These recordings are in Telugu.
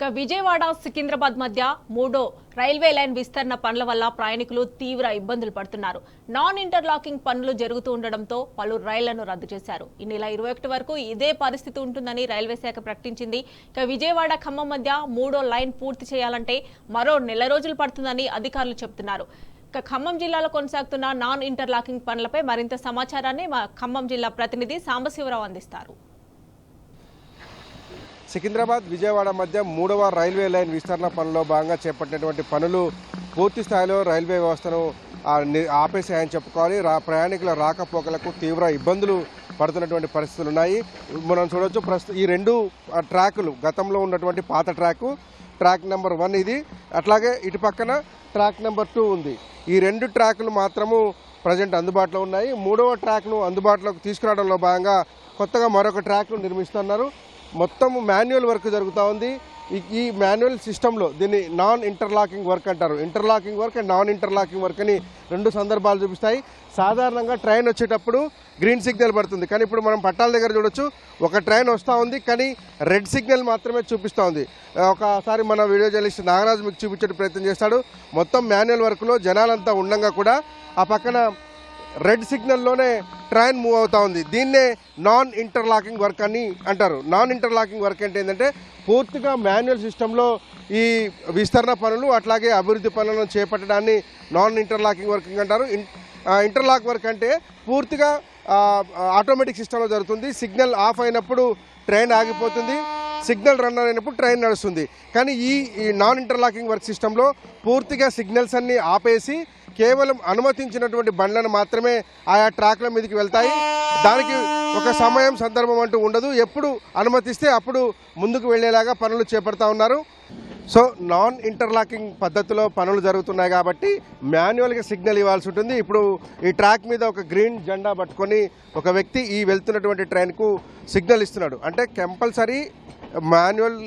విజయవాడ సికింద్రాబాద్ మధ్య మూడో రైల్వే లైన్ విస్తరణ పనుల వల్ల ప్రయాణికులు తీవ్ర ఇబ్బందులు పడుతున్నారు. నాన్ ఇంటర్లాకింగ్ పనులు జరుగుతూ ఉండడంతో పలు రైళ్లను రద్దు చేశారు. ఈ నెల 21 వరకు ఇదే పరిస్థితి ఉంటుందని రైల్వే శాఖ ప్రకటించింది. విజయవాడ ఖమ్మం మధ్య మూడో లైన్ పూర్తి చేయాలంటే మరో నెల రోజులు పడుతుందని అధికారులు చెబుతున్నారు. ఖమ్మం జిల్లాలో కొనసాగుతున్న నాన్ ఇంటర్లాకింగ్ పనులపై మరింత సమాచారాన్ని మా ఖమ్మం జిల్లా ప్రతినిధి సాంబశివరావు అందిస్తారు. సికింద్రాబాద్ విజయవాడ మధ్య మూడవ రైల్వే లైన్ విస్తరణ పనుల్లో భాగంగా చేపట్టినటువంటి పనులు పూర్తి స్థాయిలో రైల్వే వ్యవస్థను ఆపేసాయని చెప్పుకోవాలి. ప్రయాణికుల రాకపోకలకు తీవ్ర ఇబ్బందులు పడుతున్నటువంటి పరిస్థితులు ఉన్నాయి. మనం చూడవచ్చు ప్రస్తుతం ఈ రెండు ట్రాకులు గతంలో ఉన్నటువంటి పాత ట్రాక్ నెంబర్ 1 ఇది, అట్లాగే ఇటు పక్కన ట్రాక్ నెంబర్ 2 ఉంది. ఈ రెండు ట్రాకులు మాత్రము ప్రజెంట్ అందుబాటులో ఉన్నాయి. మూడవ ట్రాక్ను అందుబాటులోకి తీసుకురావడంలో భాగంగా కొత్తగా మరొక ట్రాక్ను నిర్మిస్తున్నారు. మొత్తం మాన్యువల్ వర్క్ జరుగుతూ ఉంది. ఈ మాన్యువల్ సిస్టంలో దీన్ని నాన్ ఇంటర్లాకింగ్ వర్క్ అంటారు. Interlocking work and non interlocking work అని రెండు సందర్భాలు చూపిస్తాయి. సాధారణంగా ట్రైన్ వచ్చేటప్పుడు గ్రీన్ సిగ్నల్ పడుతుంది, కానీ ఇప్పుడు మనం పట్టాల దగ్గర చూడొచ్చు ఒక ట్రైన్ వస్తూ ఉంది, కానీ రెడ్ సిగ్నల్ మాత్రమే చూపిస్తూ ఉంది. ఒకసారి మన వీడియో జర్నలిస్ట్ నాగరాజు మీకు చూపించే ప్రయత్నం చేస్తాడు. మొత్తం మాన్యువల్ వర్క్లో జనాలంతా ఉండగా కూడా ఆ పక్కన రెడ్ సిగ్నల్లోనే ట్రైన్ మూవ్ అవుతూ ఉంది. దీన్నే నాన్ ఇంటర్లాకింగ్ వర్క్ అని అంటారు. నాన్ ఇంటర్లాకింగ్ వర్క్ అంటే ఏంటంటే పూర్తిగా మాన్యువల్ సిస్టంలో ఈ విస్తరణ పనులు అట్లాగే అభివృద్ధి పనులను చేపట్టడాన్ని నాన్ ఇంటర్లాకింగ్ వర్కింగ్ అంటారు. ఇంటర్లాక్ వర్క్ అంటే పూర్తిగా ఆటోమేటిక్ సిస్టంలో జరుగుతుంది. సిగ్నల్ ఆఫ్ అయినప్పుడు ట్రైన్ ఆగిపోతుంది, సిగ్నల్ రన్ అయినప్పుడు ట్రైన్ నడుస్తుంది. కానీ ఈ నాన్ ఇంటర్లాకింగ్ వర్క్ సిస్టంలో పూర్తిగా సిగ్నల్స్ అన్నీ ఆపేసి కేవలం అనుమతించినటువంటి బండ్లను మాత్రమే ఆయా ట్రాక్ల మీదకి వెళ్తాయి. దానికి ఒక సమయం సందర్భం అంటూ ఉండదు. ఎప్పుడు అనుమతిస్తే అప్పుడు ముందుకు వెళ్లేలాగా పనులు చేపడతా ఉన్నారు. సో నాన్ ఇంటర్లాకింగ్ పద్ధతిలో పనులు జరుగుతున్నాయి కాబట్టి మాన్యువల్గా సిగ్నల్ ఇవ్వాల్సి ఉంటుంది. ఇప్పుడు ఈ ట్రాక్ మీద ఒక గ్రీన్ జెండా పట్టుకొని ఒక వ్యక్తి ఈ వెళ్తున్నటువంటి ట్రైన్కు సిగ్నల్ ఇస్తున్నాడు. అంటే కంపల్సరీ మాన్యువల్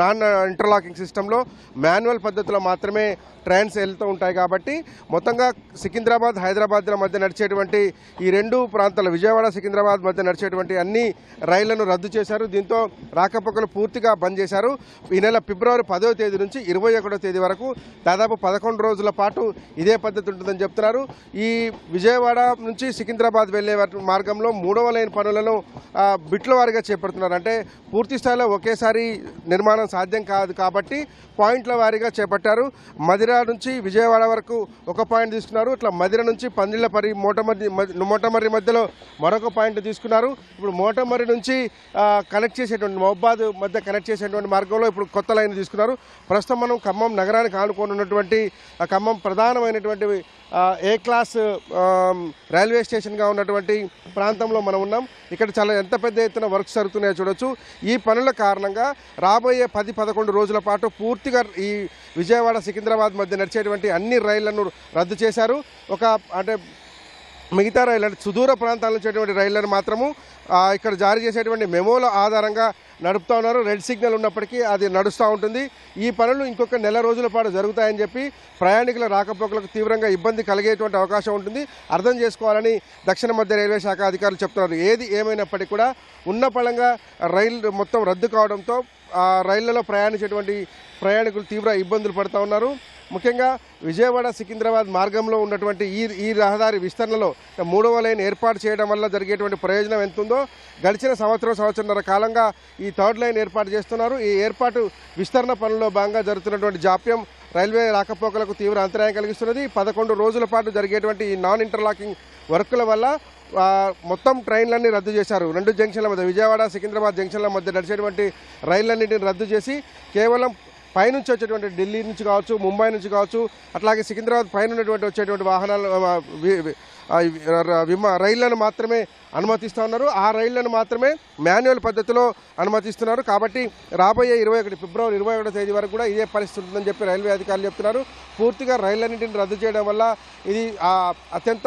నాన్ ఇంటర్లాకింగ్ సిస్టంలో మాన్యువల్ పద్ధతిలో మాత్రమే ట్రైన్స్ వెళ్తూ ఉంటాయి. కాబట్టి మొత్తంగా సికింద్రాబాద్ హైదరాబాద్ల మధ్య నడిచేటువంటి ఈ రెండు ప్రాంతాల విజయవాడ సికింద్రాబాద్ మధ్య నడిచేటువంటి అన్ని రైళ్లను రద్దు చేశారు. దీంతో రాకపోకలు పూర్తిగా బంద్ చేశారు. ఈ నెల ఫిబ్రవరి 10వ తేదీ నుంచి 21వ తేదీ వరకు దాదాపు 11 రోజుల పాటు ఇదే పద్ధతి ఉంటుందని చెప్తున్నారు. ఈ విజయవాడ నుంచి సికింద్రాబాద్ వెళ్లే మార్గంలో మూడవ లైన్ పనులను బిట్ల వారీగా చేపడుతున్నారు. అంటే పూర్తి స్థాయిలో ఒకేసారి నిర్మాణం సాధ్యం కాదు కాబట్టి పాయింట్ల వారీగా చేపట్టారు. మదిర నుంచి విజయవాడ వరకు ఒక పాయింట్ తీసుకున్నారు. ఇట్లా మదిర నుంచి పందిళ్లపరి మోటమర్రి మధ్యలో మరొక పాయింట్ తీసుకున్నారు. ఇప్పుడు మోటమర్రి నుంచి కనెక్ట్ చేసేటువంటి మహబాద్ మధ్య కనెక్ట్ చేసేటువంటి మార్గంలో ఇప్పుడు కొత్త లైన్ తీసుకున్నారు. ప్రస్తుతం మనం ఖమ్మం నగరానికి ఆనుకొని ఉన్నటువంటి ఖమ్మం ప్రధానమైనటువంటి ఏ క్లాస్ రైల్వే స్టేషన్గా ఉన్నటువంటి ప్రాంతంలో మనం ఉన్నాం. ఇక్కడ చాలా ఎంత పెద్ద ఎత్తున వర్క్స్ జరుగుతున్నాయో చూడొచ్చు. ఈ పనుల కారణంగా రాబోయే 10-11 రోజుల పాటు పూర్తిగా ఈ విజయవాడ సికింద్రాబాద్ మధ్య నడిచేటువంటి అన్ని రైళ్లను రద్దు చేశారు. అంటే మిగతా రైళ్ళు అంటే సుదూర ప్రాంతాల నుంచేటువంటి రైళ్లను మాత్రము ఇక్కడ జారీ చేసేటువంటి మెమోల ఆధారంగా నడుపుతూ ఉన్నారు. రెడ్ సిగ్నల్ ఉన్నప్పటికీ అది నడుస్తూ ఉంటుంది. ఈ పనులు ఇంకొక నెల రోజుల పాటు జరుగుతాయని చెప్పి ప్రయాణికుల రాకపోకలకు తీవ్రంగా ఇబ్బంది కలిగేటువంటి అవకాశం ఉంటుంది. అర్థం చేసుకోవాలని దక్షిణ మధ్య రైల్వే శాఖ అధికారులు చెప్తున్నారు. ఏది ఏమైనప్పటికీ కూడా ఉన్న పళంగా రైలు మొత్తం రద్దు కావడంతో రైళ్లలో ప్రయాణించేటువంటి ప్రయాణికులు తీవ్ర ఇబ్బందులు పడుతూ ఉన్నారు. ముఖ్యంగా విజయవాడ సికింద్రాబాద్ మార్గంలో ఉన్నటువంటి ఈ రహదారి విస్తరణలో మూడవ లైన్ ఏర్పాటు చేయడం వల్ల జరిగేటువంటి ప్రయోజనం ఎంతుందో గడిచిన సంవత్సరంన్నర కాలంగా ఈ థర్డ్ లైన్ ఏర్పాటు చేస్తున్నారు. ఈ ఏర్పాటు విస్తరణ పనుల్లో భాగంగా జరుగుతున్నటువంటి జాప్యం రైల్వే రాకపోకలకు తీవ్ర అంతరాయం కలిగిస్తున్నది. 11 రోజుల పాటు జరిగేటువంటి ఈ నాన్ ఇంటర్లాకింగ్ వర్కుల వల్ల మొత్తం ట్రైన్లన్నీ రద్దు చేశారు. రెండు జంక్షన్ల మధ్య విజయవాడ సికింద్రాబాద్ జంక్షన్ల మధ్య నడిచేటువంటి రైళ్లన్నింటిని రద్దు చేసి కేవలం పైనుంచి వచ్చేటువంటి ఢిల్లీ నుంచి కావచ్చు, ముంబై నుంచి కావచ్చు, అట్లాగే సికింద్రాబాద్ పైన ఉన్నటువంటి వచ్చేటువంటి వాహనాలు రైళ్లను మాత్రమే అనుమతిస్తూ ఉన్నారు. ఆ రైళ్లను మాత్రమే మాన్యువల్ పద్ధతిలో అనుమతిస్తున్నారు. కాబట్టి రాబోయే ఫిబ్రవరి 21వ తేదీ వరకు కూడా ఇదే పరిస్థితి ఉంటుందని చెప్పి రైల్వే అధికారులు చెప్తున్నారు. పూర్తిగా రైళ్లన్నింటిని రద్దు చేయడం వల్ల ఇది అత్యంత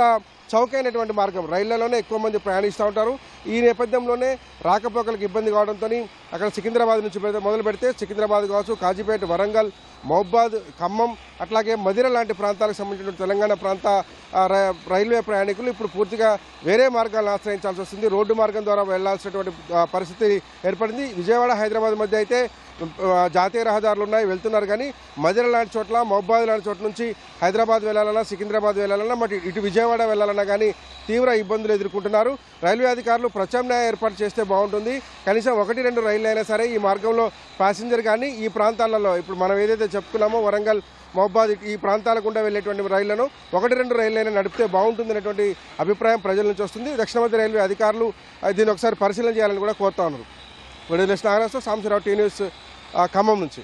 చౌకైనటువంటి మార్గం. రైళ్లలోనే ఎక్కువ మంది ప్రయాణిస్తూ ఉంటారు. ఈ నేపథ్యంలోనే రాకపోకలకు ఇబ్బంది కావడంతో అక్కడ సికింద్రాబాద్ నుంచి మొదలు పెడితే సికింద్రాబాద్ కావచ్చు, కాజీపేట, వరంగల్, మహబాద్, ఖమ్మం, అట్లాగే మదిర లాంటి ప్రాంతాలకు సంబంధించిన తెలంగాణ ప్రాంత రైల్వే ప్రయాణికులు ఇప్పుడు పూర్తిగా వేరే మార్గాలను ఆశ్రయించాల్సి వస్తుంది. రోడ్డు మార్గం ద్వారా వెళ్లాల్సినటువంటి పరిస్థితి ఏర్పడింది. విజయవాడ హైదరాబాద్ మధ్య అయితే జాతీయ రహదారులు ఉన్నాయి, వెళ్తున్నారు. కానీ మదిర లాంటి చోట్ల, మహబాద్ లాంటి చోట్ల నుంచి హైదరాబాద్ వెళ్ళాలన్నా, సికింద్రాబాద్ వెళ్ళాలన్నా, మరి ఇటు విజయవాడ వెళ్ళాలన్నా కానీ తీవ్ర ఇబ్బందులు ఎదుర్కొంటున్నారు. రైల్వే అధికారులు ప్రత్యామ్నాయ ఏర్పాటు చేస్తే బాగుంటుంది. కనీసం 1-2 రైళ్లు అయినా సరే ఈ మార్గంలో ప్యాసింజర్ కానీ ఈ ప్రాంతాలలో ఇప్పుడు మనం ఏదైతే చెప్పుకున్నామో వరంగల్, మహబాద్ ఈ ప్రాంతాల గుండా వెళ్ళేటువంటి రైళ్లను 1-2 రైళ్లైనా నడిపితే బాగుంటుంది అనేటువంటి అభిప్రాయం ప్రజల నుంచి వస్తుంది. దక్షిణ మధ్య రైల్వే అధికారులు దీన్ని ఒకసారి పరిశీలన చేయాలని కూడా కోరుతా ఉన్నారు. విడుదల నాగరాజు, సాంబశివరావు, టీ న్యూస్, ఖమ్మం నుంచి.